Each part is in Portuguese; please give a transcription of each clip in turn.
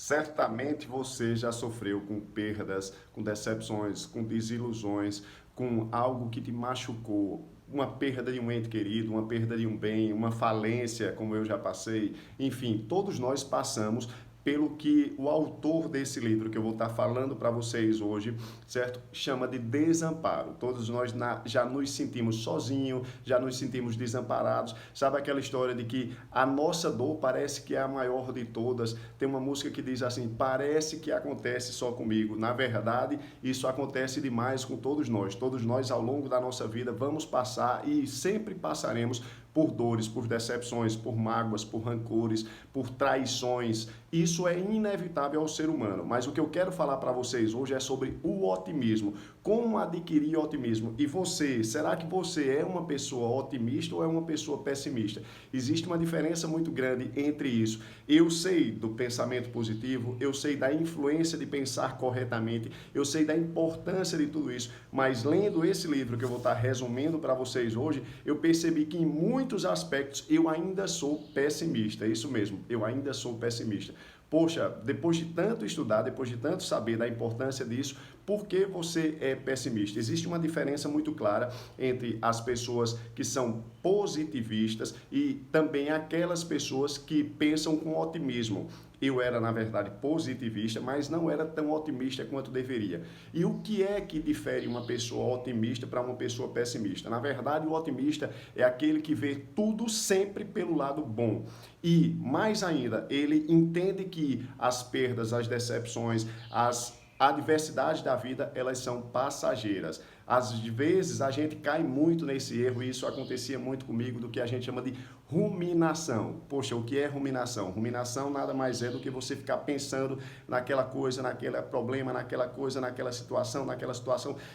Certamente você já sofreu com perdas, com decepções, com desilusões, com algo que te machucou, uma perda de um ente querido, uma perda de um bem, uma falência, como eu já passei. Enfim, todos nós passamos pelo que o autor desse livro que eu vou estar falando para vocês hoje, certo? Chama de desamparo. Todos nós já nos sentimos sozinhos, já nos sentimos desamparados. Sabe aquela história de que a nossa dor parece que é a maior de todas? Tem uma música que diz assim: parece que acontece só comigo. Na verdade, isso acontece demais com todos nós. Todos nós, ao longo da nossa vida, vamos passar e sempre passaremos por dores, por decepções, por mágoas, por rancores, por traições. Isso é inevitável ao ser humano. Mas o que eu quero falar para vocês hoje é sobre o otimismo. Como adquirir otimismo? E você, será que você é uma pessoa otimista ou é uma pessoa pessimista? Existe uma diferença muito grande entre isso. Eu sei do pensamento positivo, eu sei da influência de pensar corretamente, eu sei da importância de tudo isso, mas lendo esse livro que eu vou estar resumindo para vocês hoje, eu percebi que em muitos aspectos eu ainda sou pessimista. É isso mesmo, eu ainda sou pessimista. Poxa, depois de tanto estudar, depois de tanto saber da importância disso, por que você é pessimista? Existe uma diferença muito clara entre as pessoas que são positivistas e também aquelas pessoas que pensam com otimismo. Eu era, na verdade, positivista, mas não era tão otimista quanto deveria. E o que é que difere uma pessoa otimista para uma pessoa pessimista? Na verdade, o otimista é aquele que vê tudo sempre pelo lado bom. E, mais ainda, ele entende que as perdas, as decepções, as adversidades da vida, elas são passageiras. Às vezes a gente cai muito nesse erro, e isso acontecia muito comigo, do que a gente chama de ruminação. Poxa, o que é ruminação? Ruminação nada mais é do que você ficar pensando naquela coisa, naquele problema, naquela coisa, naquela situação,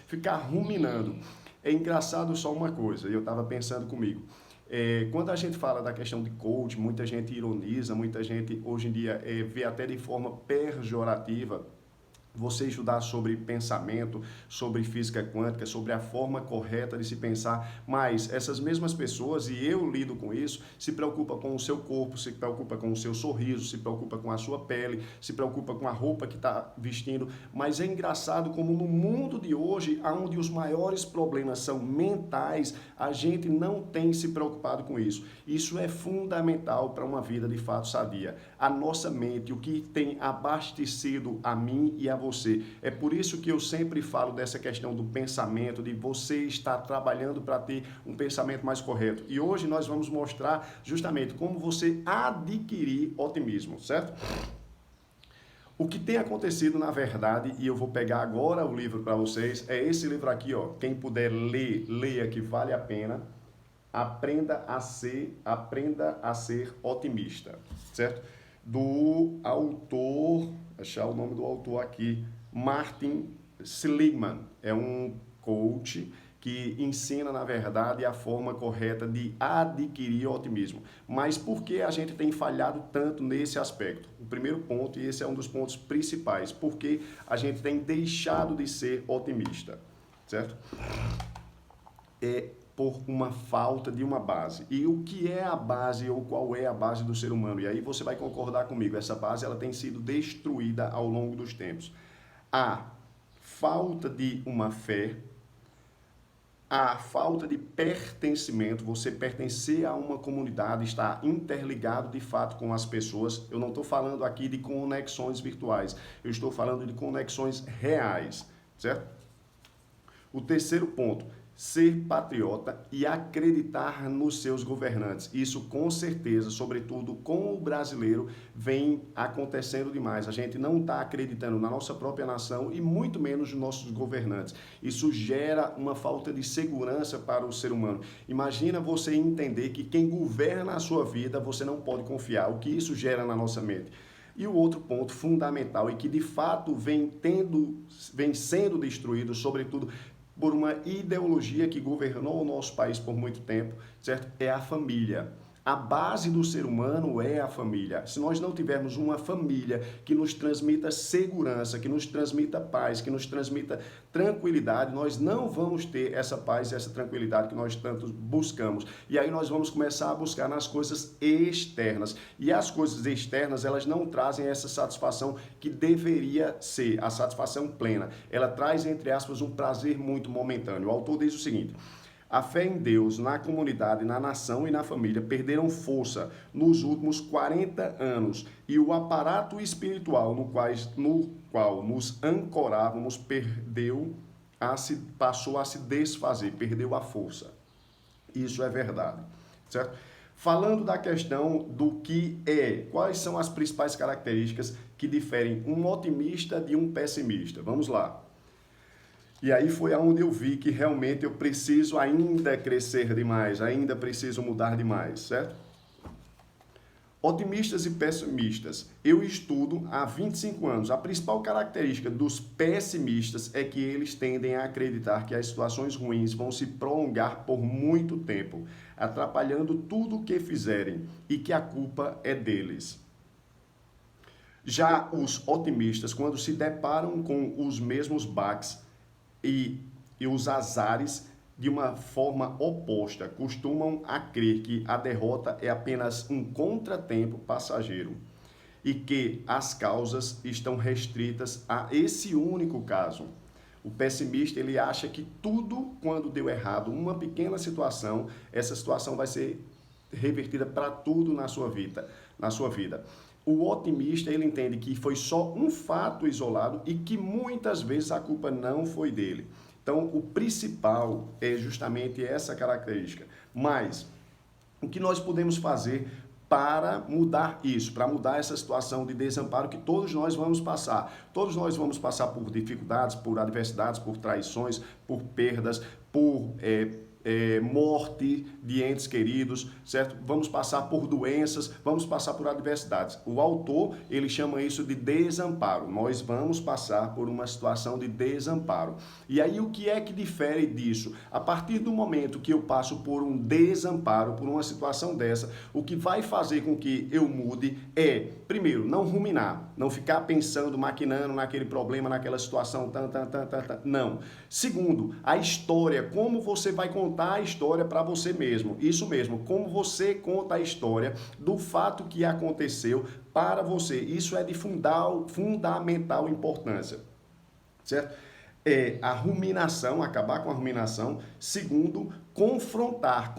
ficar ruminando. É engraçado só uma coisa, eu estava pensando comigo. Quando a gente fala da questão de coach, muita gente ironiza, muita gente hoje em dia vê até de forma pejorativa você estudar sobre pensamento, sobre física quântica, sobre a forma correta de se pensar, mas essas mesmas pessoas, e eu lido com isso, se preocupa com o seu corpo, se preocupa com o seu sorriso, se preocupa com a sua pele, se preocupa com a roupa que está vestindo, mas é engraçado como no mundo de hoje, onde os maiores problemas são mentais, a gente não tem se preocupado com isso. Isso é fundamental para uma vida de fato sadia. A nossa mente, o que tem abastecido a mim e a você. É por isso que eu sempre falo dessa questão do pensamento, de você estar trabalhando para ter um pensamento mais correto. E hoje nós vamos mostrar justamente como você adquirir otimismo, certo? O que tem acontecido na verdade, e eu vou pegar agora o livro para vocês, é esse livro aqui, ó. Quem puder ler, leia, que vale a pena. Aprenda a ser otimista, certo? Do autor, achar o nome do autor aqui, Martin Seligman. É um coach que ensina, na verdade, a forma correta de adquirir otimismo. Mas por que a gente tem falhado tanto nesse aspecto? O primeiro ponto, e esse é um dos pontos principais, porque a gente tem deixado de ser otimista, certo? Por uma falta de uma base. E o que é a base ou qual é a base do ser humano? E aí você vai concordar comigo, essa base ela tem sido destruída ao longo dos tempos. A falta de uma fé, a falta de pertencimento, você pertencer a uma comunidade, estar interligado de fato com as pessoas. Eu não estou falando aqui de conexões virtuais, eu estou falando de conexões reais, certo? O terceiro ponto, ser patriota e acreditar nos seus governantes. Isso com certeza, sobretudo com o brasileiro, vem acontecendo demais. A gente não está acreditando na nossa própria nação e muito menos nos nossos governantes. Isso gera uma falta de segurança para o ser humano. Imagina você entender que quem governa a sua vida, você não pode confiar. O que isso gera na nossa mente? E o outro ponto fundamental e que de fato vem sendo destruído, sobretudo por uma ideologia que governou o nosso país por muito tempo, certo? É a família. A base do ser humano é a família. Se nós não tivermos uma família que nos transmita segurança, que nos transmita paz, que nos transmita tranquilidade, nós não vamos ter essa paz e essa tranquilidade que nós tanto buscamos. E aí nós vamos começar a buscar nas coisas externas. E as coisas externas, elas não trazem essa satisfação que deveria ser, a satisfação plena. Ela traz, entre aspas, um prazer muito momentâneo. O autor diz o seguinte: a fé em Deus, na comunidade, na nação e na família perderam força nos últimos 40 anos e o aparato espiritual no qual nos ancorávamos passou a se desfazer, perdeu a força. Isso é verdade, certo? Falando da questão do que quais são as principais características que diferem um otimista de um pessimista? Vamos lá. E aí foi aonde eu vi que realmente eu preciso ainda crescer demais, ainda preciso mudar demais, certo? Otimistas e pessimistas. Eu estudo há 25 anos. A principal característica dos pessimistas é que eles tendem a acreditar que as situações ruins vão se prolongar por muito tempo, atrapalhando tudo o que fizerem e que a culpa é deles. Já os otimistas, quando se deparam com os mesmos baques, e os azares de uma forma oposta, costumam a crer que a derrota é apenas um contratempo passageiro e que as causas estão restritas a esse único caso. O pessimista, ele acha que tudo, quando deu errado, uma pequena situação, essa situação vai ser revertida para tudo na sua vida. O otimista, ele entende que foi só um fato isolado e que muitas vezes a culpa não foi dele. Então, o principal é justamente essa característica. Mas, o que nós podemos fazer para mudar isso, para mudar essa situação de desamparo que todos nós vamos passar? Todos nós vamos passar por dificuldades, por adversidades, por traições, por perdas, por morte de entes queridos, certo? Vamos passar por doenças, vamos passar por adversidades. O autor, ele chama isso de desamparo. Nós vamos passar por uma situação de desamparo. E aí o que é que difere disso? A partir do momento que eu passo por um desamparo, por uma situação dessa, o que vai fazer com que eu mude é, primeiro, não ruminar, não ficar pensando, maquinando naquele problema, naquela situação, não. Segundo, a história, como você vai contar a história para você mesmo. Isso mesmo, como você conta a história do fato que aconteceu para você. Isso é de fundamental importância, certo? A ruminação, acabar com a ruminação. Segundo, confrontar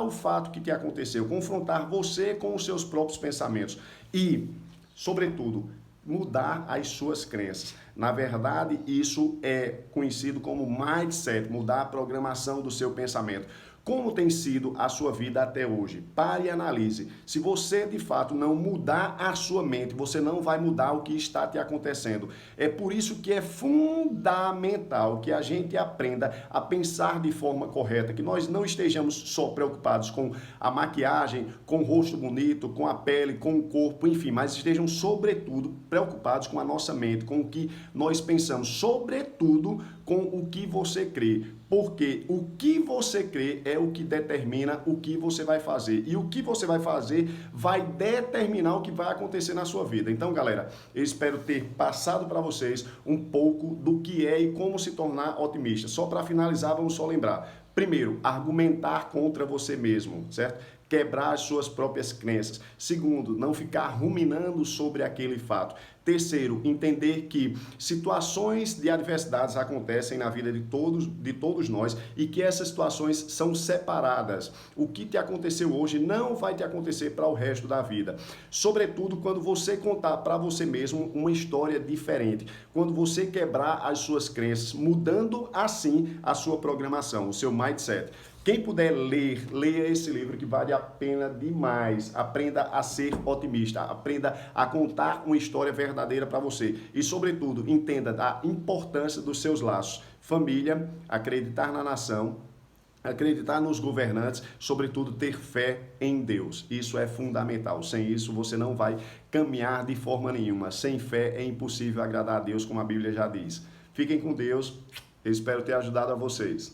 o fato que te aconteceu, confrontar você com os seus próprios pensamentos e, sobretudo, mudar as suas crenças. Na verdade, isso é conhecido como mindset, mudar a programação do seu pensamento. Como tem sido a sua vida até hoje? Pare e analise. Se você, de fato, não mudar a sua mente, você não vai mudar o que está te acontecendo. É por isso que é fundamental que a gente aprenda a pensar de forma correta, que nós não estejamos só preocupados com a maquiagem, com o rosto bonito, com a pele, com o corpo, enfim, mas estejam, sobretudo, preocupados com a nossa mente, com o que nós pensamos, sobretudo com o que você crê. Porque o que você crê é o que determina o que você vai fazer. E o que você vai fazer vai determinar o que vai acontecer na sua vida. Então, galera, eu espero ter passado para vocês um pouco do que é e como se tornar otimista. Só para finalizar, vamos só lembrar. Primeiro, argumentar contra você mesmo, certo? Quebrar as suas próprias crenças. Segundo, não ficar ruminando sobre aquele fato. Terceiro, entender que situações de adversidades acontecem na vida de todos nós e que essas situações são separadas. O que te aconteceu hoje não vai te acontecer para o resto da vida. Sobretudo quando você contar para você mesmo uma história diferente. Quando você quebrar as suas crenças, mudando assim a sua programação, o seu mindset. Quem puder ler, leia esse livro que vale a pena demais. Aprenda a ser otimista, aprenda a contar uma história verdadeira para você. E, sobretudo, entenda a importância dos seus laços. Família, acreditar na nação, acreditar nos governantes, sobretudo ter fé em Deus. Isso é fundamental. Sem isso, você não vai caminhar de forma nenhuma. Sem fé é impossível agradar a Deus, como a Bíblia já diz. Fiquem com Deus. Eu espero ter ajudado a vocês.